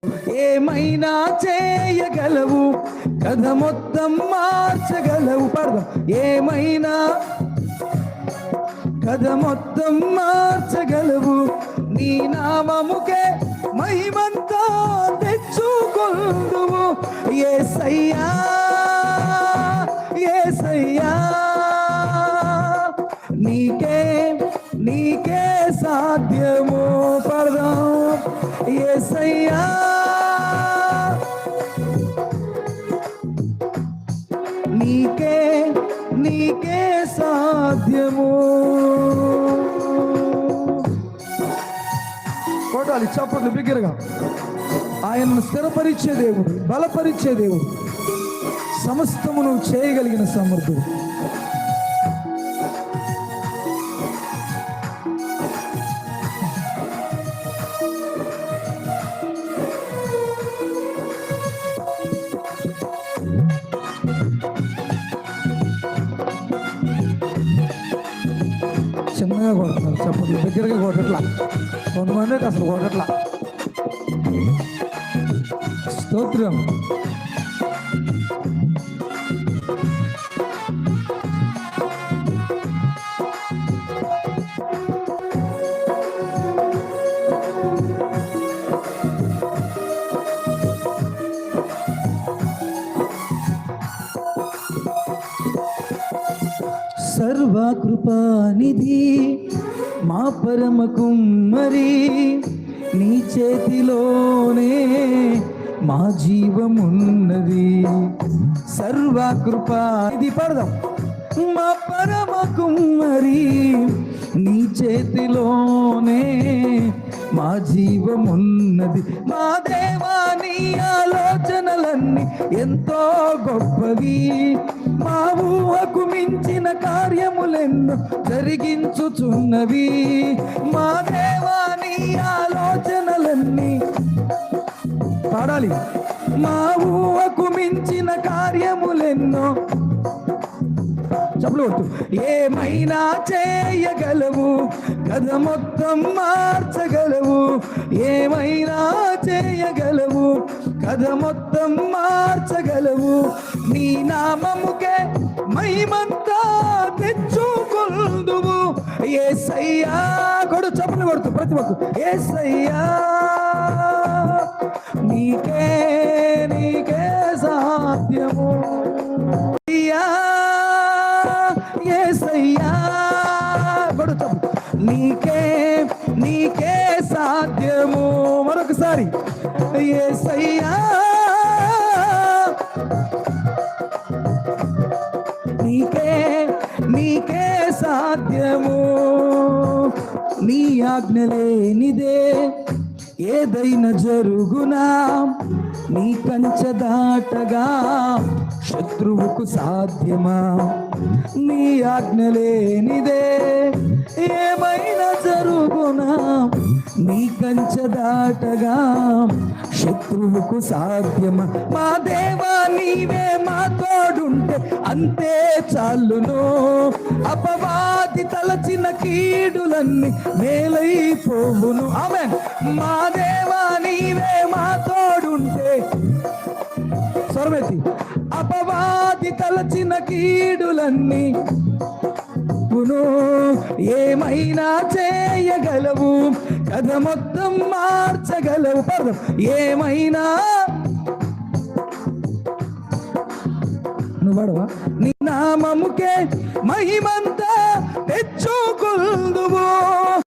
ఏమైనా చేయగలవు, కథ మొత్తం మార్చగలవు. పడదాం. ఏమైనా కథ మొత్తం మార్చగలవు, నీ నామముకే మహిమంతా తెచ్చుకొందువు. యేసయ్యా యేసయ్యా, నీకే నీకే సాధ్యము. పడదాం. యేసయ్యా నీకే నీకే సాధ్యము. కొట్టాలి చప్పట్లు బిగ్గరగా. ఆయనను స్థిరపరిచే దేవుడు, బలపరిచే దేవుడు, సమస్తమును చేయగలిగిన సమర్థుడు. చిన్నగా కొడుతున్నారు చప్పట్లు, దగ్గరగా కొట్టట్లా. కొంతమందికి అసలు కొట్టట్లా. స్తోత్రం. సర్వకృపానిధి మా పరమ కుమ్మరి, నీ చేతిలోనే మా జీవమున్నది. సర్వకృపానిధి. పడదాం. మా పరమ కుమ్మరి, నీ చేతిలోనే మా జీవమున్నది. మా దేవా, నీ ఆలోచనలన్నీ ఎంతో గొప్పవి, మా ఊహకు మించిన కార్యములెన్నో జరిగించుచున్నవి. మా దేవా, నీ ఆలోచనలన్నీ పాడాలి. మా ఊహకు మించిన కార్యములెన్నో. చెప్పులు కొట్టు. ఏమైనా చేయగలవు, కథ మొత్తం మార్చగలవు. ఏమైనా చేయగలవు, కథ మొత్తం మార్చగలవు. నీ నామముకే మహిమంతా తెచ్చుకొందువు. యేసయ్యా. కొడు చప్పులు కొడుతూ ప్రతి ఒక్క యేసయ్యా నీకే నీకే సాధ్యము. యేసయ్యా కొడు చప్పు. నీకే నీకే సాధ్యము. మరొకసారి యేసయ్యా నీకే నీకే సాధ్యము. నీ ఆజ్ఞ లేనిదే ఏదైనా జరుగునా, నీ కంచె దాటగా శత్రువుకు సాధ్యమా. నీ ఆజ్ఞ లేనిదే ఏమైనా జరుగునా, నీ కంచె దాటగా శత్రువుకు సాధ్యమా. మా దేవా, నీవే మా తోడుంటే అంతే చాలును. అపవాది తలచిన కీడులన్నీ మేలైపోవును. ఆమేన్. మా దేవా, నీవే మా తోడుంటే స్వరమెత్తి. అపవాది తలచిన కీడులన్నీ ఏమైనా చేయగలవు, కథ మొత్తం మార్చగలవు. పర్వం. ఏమైనా నువ్వు పడవా. నీ నామముకే మహిమంతా